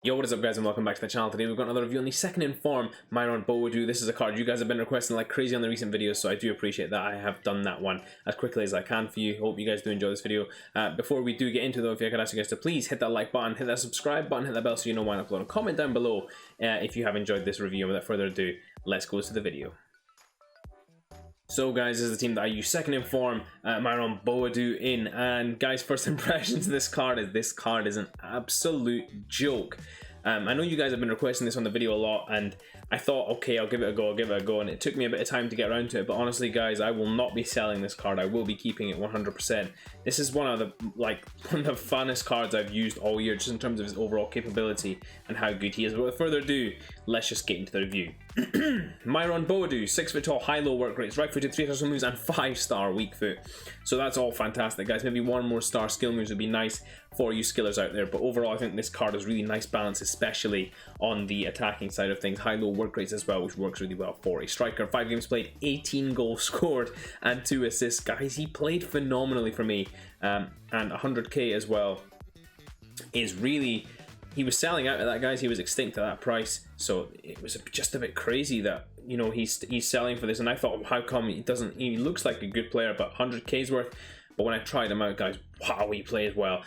Yo, what is up guys and welcome back to the channel. Today we've got another review on the second in form, Myron Boadu. This is a card you guys have been requesting like crazy on the recent videos, so I do appreciate that. I have done that one as quickly as I can for you. Hope you guys do enjoy this video. Before we do get into though, if I could ask you guys to please hit that like button, hit that subscribe button, hit that bell so you know when I upload, and comment down below if you have enjoyed this review. And without further ado, let's go to the video. So guys, this is the team that I use second in form, Myron Boadu in, and guys, first impressions of this card is an absolute joke. I know you guys have been requesting this on the video a lot, and I thought, okay, I'll give it a go, and it took me a bit of time to get around to it, but honestly guys, I will not be selling this card. I will be keeping it 100%. This is one of the funnest cards I've used all year, just in terms of his overall capability and how good he is. But without further ado, let's just get into the review. Myron Boadu, 6 foot tall, high low work rates, right footed, 3-star moves, and 5-star weak foot. So that's all fantastic guys. Maybe 1 more star skill moves would be nice for you skillers out there, but overall I think this card has really nice balance, especially on the attacking side of things. High low work rates as well, which works really well for a striker. 5 games played, 18 goals scored, and 2 assists. Guys, he played phenomenally for me, and 100k as well is really... He was selling out at that, guys. He was extinct at that price, so it was just a bit crazy that, you know, he's selling for this. And I thought, how come he doesn't? He looks like a good player, but 100k's worth. But when I tried him out, guys, wow, he plays well.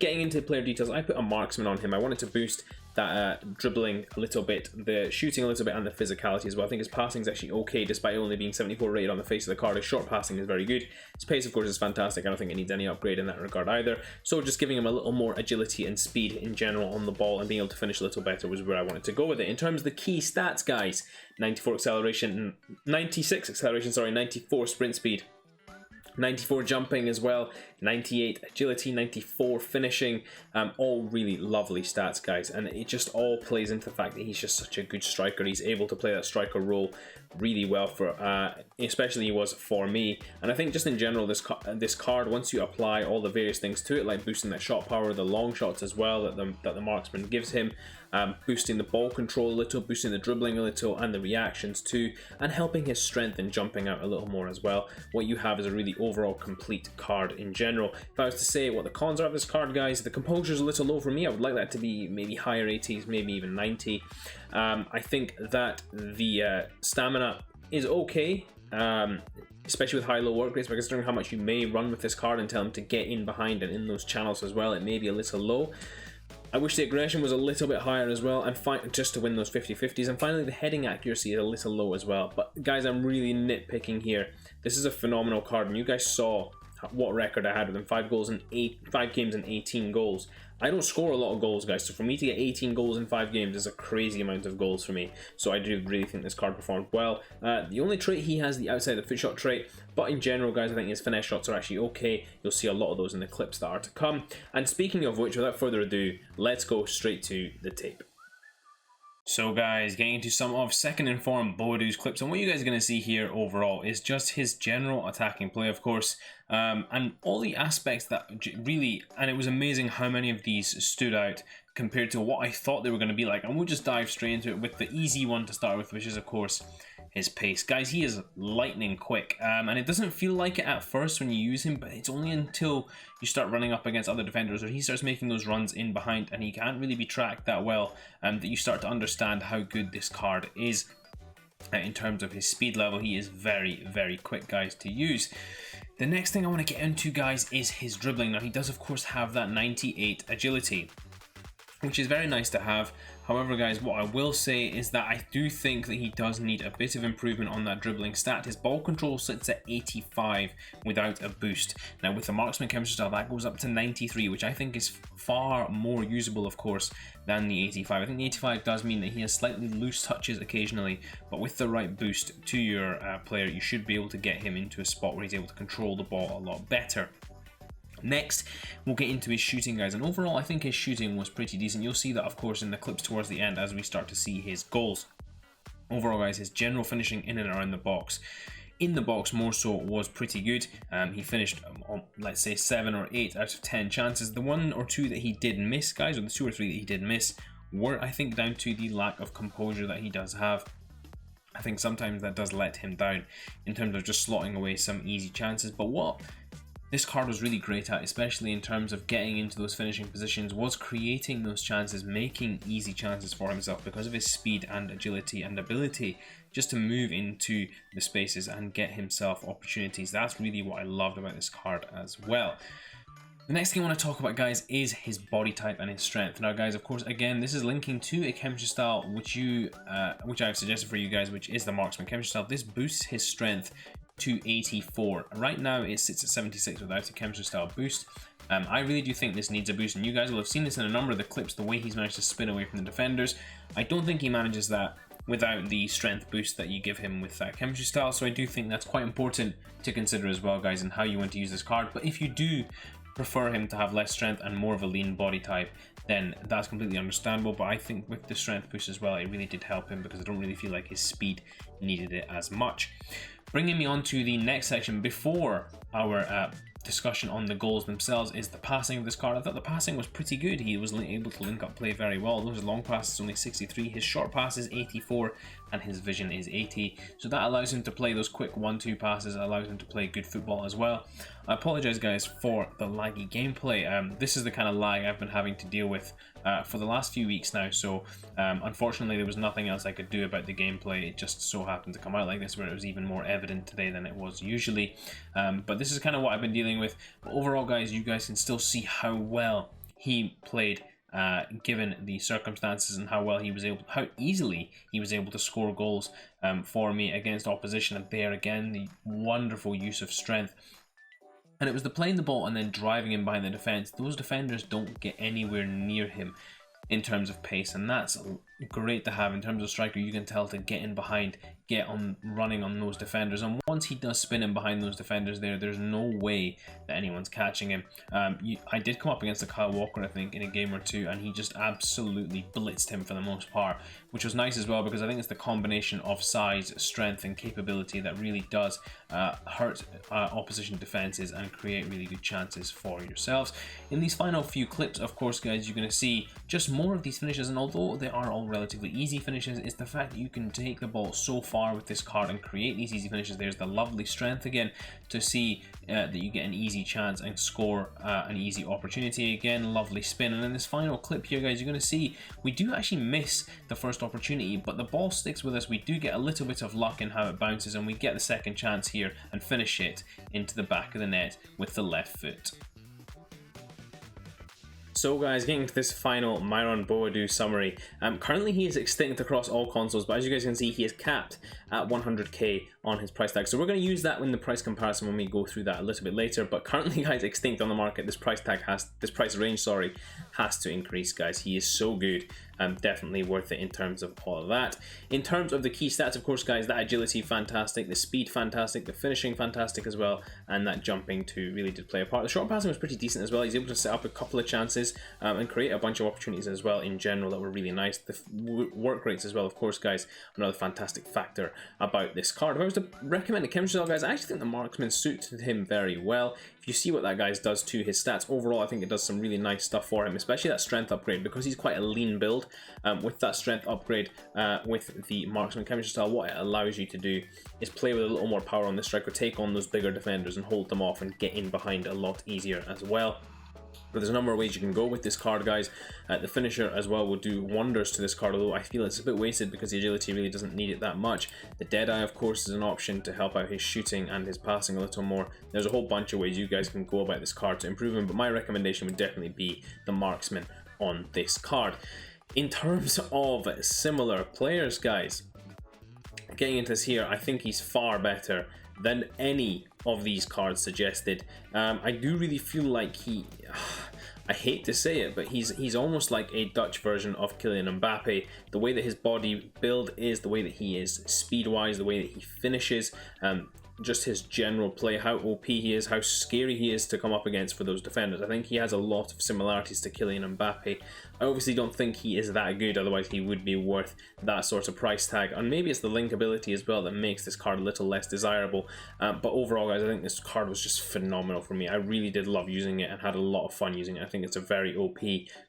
Getting into player details, I put a marksman on him. I wanted to boost that dribbling a little bit, the shooting a little bit, and the physicality as well. I think his passing is actually okay, despite only being 74 rated on the face of the card. His short passing is very good. His pace, of course, is fantastic. I don't think it needs any upgrade in that regard either. So just giving him a little more agility and speed in general on the ball, and being able to finish a little better was where I wanted to go with it. In terms of the key stats, guys, 94 acceleration, 96 acceleration, sorry, 94 sprint speed, 94 jumping as well, 98 agility, 94 finishing, all really lovely stats guys, and it just all plays into the fact that he's just such a good striker. He's able to play that striker role really well for, especially he was for me. And I think just in general, this card, once you apply all the various things to it, like boosting that shot power, the long shots as well that the marksman gives him, boosting the ball control a little, boosting the dribbling a little, and the reactions too, and helping his strength and jumping out a little more as well, what you have is a really overall complete card in general. If I was to say what the cons are of this card, guys, the composure is a little low for me. I would like that to be maybe higher 80s, maybe even 90. I think that the stamina is okay, especially with high-low work rates, but considering how much you may run with this card and tell him to get in behind and in those channels as well, it may be a little low. I wish the aggression was a little bit higher as well, and just to win those 50-50s. And finally, the heading accuracy is a little low as well. But guys, I'm really nitpicking here. This is a phenomenal card, and you guys saw what record I had with him: 5 games and 18 goals. I don't score a lot of goals, guys, so for me to get 18 goals in 5 games is a crazy amount of goals for me. So I do really think this card performed well. The only trait he has, the outside the foot shot trait, but in general, guys, I think his finesse shots are actually okay. You'll see a lot of those in the clips that are to come. And speaking of which, without further ado, let's go straight to the tape. So guys, getting into some of second in form Boadu's clips, and what you guys are going to see here overall is just his general attacking play, of course, and all the aspects that really, and it was amazing how many of these stood out compared to what I thought they were going to be like. And we'll just dive straight into it with the easy one to start with, which is, of course, his pace. Guys, he is lightning quick, and it doesn't feel like it at first when you use him, but it's only until you start running up against other defenders or he starts making those runs in behind and he can't really be tracked that well, that you start to understand how good this card is. In terms of his speed level, he is very, very quick, guys, to use. The next thing I want to get into, guys, is his dribbling. Now, he does, of course, have that 98 agility, which is very nice to have. However, guys, what I will say is that I do think that he does need a bit of improvement on that dribbling stat. His ball control sits at 85 without a boost. Now, with the marksman chemistry style, that goes up to 93, which I think is far more usable, of course, than the 85. I think the 85 does mean that he has slightly loose touches occasionally, but with the right boost to your player, you should be able to get him into a spot where he's able to control the ball a lot better. Next, we'll get into his shooting, guys, and overall I think his shooting was pretty decent. You'll see that, of course, in the clips towards the end as we start to see his goals. Overall, guys, his general finishing in and around the box, in the box more so, was pretty good. He finished on, let's say, 7 or 8 out of 10 chances. The 1 or 2 that he did miss, guys, or the 2 or 3 that he did miss, were, I think, down to the lack of composure that he does have. I think sometimes that does let him down in terms of just slotting away some easy chances. But what this card was really great at, especially in terms of getting into those finishing positions, was creating those chances, making easy chances for himself because of his speed and agility and ability just to move into the spaces and get himself opportunities. That's really what I loved about this card as well. The next thing I want to talk about, guys, is his body type and his strength. Now, guys, of course, again, this is linking to a chemistry style which I've suggested for you guys, which is the Marksman chemistry style. This boosts his strength to 84. Right now, it sits at 76 without a chemistry style boost. I really do think this needs a boost, and you guys will have seen this in a number of the clips, the way he's managed to spin away from the defenders. I don't think he manages that without the strength boost that you give him with that chemistry style, so I do think that's quite important to consider as well, guys, and how you want to use this card. But if you do prefer him to have less strength and more of a lean body type, then that's completely understandable. But I think with the strength boost as well, it really did help him because I don't really feel like his speed needed it as much. Bringing me on to the next section before our discussion on the goals themselves is the passing of this card. I thought the passing was pretty good. He was able to link up play very well. Those long passes only 63, his short pass is 84, and his vision is 80. So that allows him to play those quick 1-2 passes, allows him to play good football as well. I apologize, guys, for the laggy gameplay. This is the kind of lag I've been having to deal with for the last few weeks now, so unfortunately there was nothing else I could do about the gameplay. It just so happened to come out like this, where it was even more evident today than it was usually. But this is kind of what I've been dealing with. But overall, guys, you guys can still see how well he played given the circumstances, and how easily he was able to score goals for me against opposition. And there again, the wonderful use of strength. And it was the playing the ball and then driving him behind the defense. Those defenders don't get anywhere near him in terms of pace, and that's great to have in terms of striker. You can tell to get in behind, get on running on those defenders, and once he does spin in behind those defenders there's no way that anyone's catching him. I did come up against a Kyle Walker, I think, in a game or two, and he just absolutely blitzed him for the most part, which was nice as well, because I think it's the combination of size, strength, and capability that really does hurt opposition defenses and create really good chances for yourselves. In these final few clips, of course, guys, you're going to see just more of these finishes, and although they are all relatively easy finishes, it's the fact that you can take the ball so far with this card and create these easy finishes. There's the lovely strength again to see that you get an easy chance and score an easy opportunity. Again, lovely spin. And in this final clip here, guys, you're going to see we do actually miss the first opportunity, but the ball sticks with us. We do get a little bit of luck in how it bounces, and we get the second chance here and finish it into the back of the net with the left foot. So, guys, getting into this final Myron Boadu summary. Currently he is extinct across all consoles, but as you guys can see, he is capped at 100k on his price tag. So we're going to use that in the price comparison when we go through that a little bit later. But currently, guys, extinct on the market. This price range, sorry, has to increase, guys. He is so good. Definitely worth it in terms of all of that. In terms of the key stats, of course, guys, that agility fantastic, the speed fantastic, the finishing fantastic as well, and that jumping too really did play a part. The short passing was pretty decent as well. He's able to set up a couple of chances and create a bunch of opportunities as well in general that were really nice. The work rates as well, of course, guys, another fantastic factor about this card. If I was to recommend a chemistry style, guys, I actually think the Marksman suited him very well. If you see what that guy does to his stats, overall I think it does some really nice stuff for him, especially that strength upgrade, because he's quite a lean build. With that strength upgrade with the Marksman chemistry style, what it allows you to do is play with a little more power on the striker, take on those bigger defenders and hold them off and get in behind a lot easier as well. But there's a number of ways you can go with this card, guys. The finisher as well will do wonders to this card, although I feel it's a bit wasted because the agility really doesn't need it that much. The Deadeye, of course, is an option to help out his shooting and his passing a little more. There's a whole bunch of ways you guys can go about this card to improve him, but my recommendation would definitely be the Marksman on this card. In terms of similar players, guys, getting into this here, I think he's far better than any of these cards suggested. I do really feel like I hate to say it, but he's almost like a Dutch version of Kylian Mbappe. The way that his body build is, the way that he is speed-wise, the way that he finishes, just his general play, how OP he is, how scary he is to come up against for those defenders. I think he has a lot of similarities to Kylian Mbappe. I obviously don't think he is that good, otherwise he would be worth that sort of price tag. And maybe it's the linkability as well that makes this card a little less desirable. But overall, guys, I think this card was just phenomenal for me. I really did love using it and had a lot of fun using it. I think it's a very OP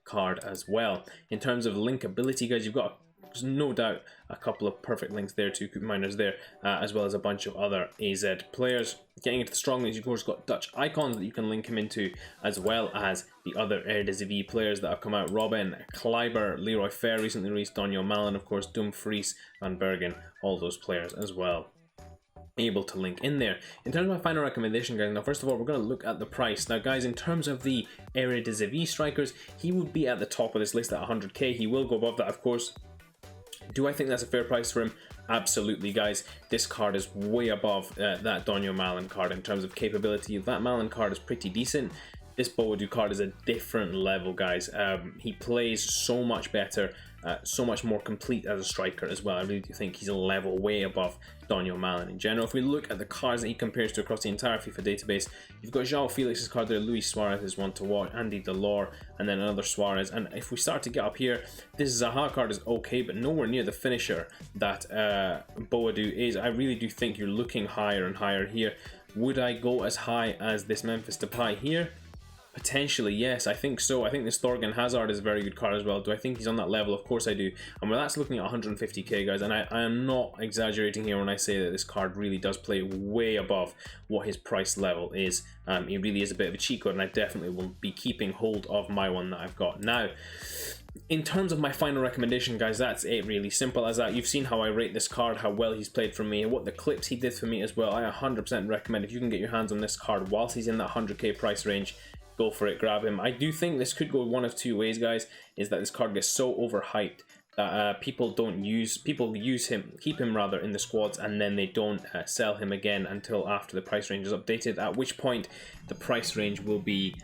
card as well. In terms of linkability, guys, you've got there's no doubt a couple of perfect links there to Coop Miners there, as well as a bunch of other AZ players. Getting into the strong links, you've of course got Dutch icons that you can link him into, as well as the other Eredivisie players that have come out. Robin, Kleiber, Leroy Fer recently released, Donjo Malen, of course, Dumfries, Van Bergen, all those players as well able to link in there. In terms of my final recommendation, guys, now first of all we're going to look at the price. Now guys, in terms of the Eredivisie strikers, he would be at the top of this list at 100k. He will go above that, of course. Do I think that's a fair price for him? Absolutely, guys. This card is way above that Donjo Malen card in terms of capability. That Malen card is pretty decent. This Boadu card is a different level, guys. He plays so much better, so much more complete as a striker as well. I really do think he's a level way above Donjo Malen in general. If we look at the cards that he compares to across the entire FIFA database, you've got João Felix's card there, Luis Suarez is one to watch, Andy Delors, and then another Suarez. And if we start to get up here, this Zaha card is okay, but nowhere near the finisher that Boadu is. I really do think you're looking higher and higher here. Would I go as high as this Memphis Depay here? Potentially, yes, I think so. I think this Thorgan Hazard is a very good card as well. Do I think he's on that level? Of course I do. And well, that's looking at 150k, guys, and I am not exaggerating here when I say that this card really does play way above what his price level is. He really is a bit of a cheat code, and I definitely will be keeping hold of my one that I've got now. In terms of my final recommendation, guys, that's it, really simple as that. You've seen how I rate this card, how well he's played for me, and what the clips he did for me as well. I 100% recommend, if you can get your hands on this card whilst he's in that 100k price range, go for it, grab him. I do think this could go one of two ways, guys, is that this card gets so overhyped that people keep him rather in the squads, and then they don't sell him again until after the price range is updated, at which point the price range will be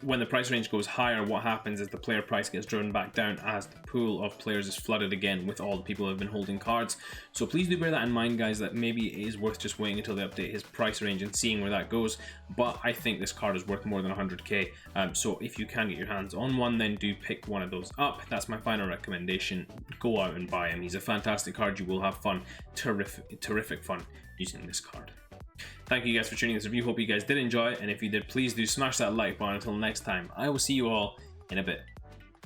when the price range goes higher, what happens is the player price gets driven back down as the pool of players is flooded again with all the people who have been holding cards. So please do bear that in mind, guys, that maybe it is worth just waiting until they update his price range and seeing where that goes. But I think this card is worth more than 100k. So if you can get your hands on one, then do pick one of those up. That's my final recommendation. Go out and buy him. He's a fantastic card. You will have fun, terrific fun using this card. Thank you guys for tuning in this review. Hope you guys did enjoy it, and if you did, please do smash that like button. Until next time, I will see you all in a bit.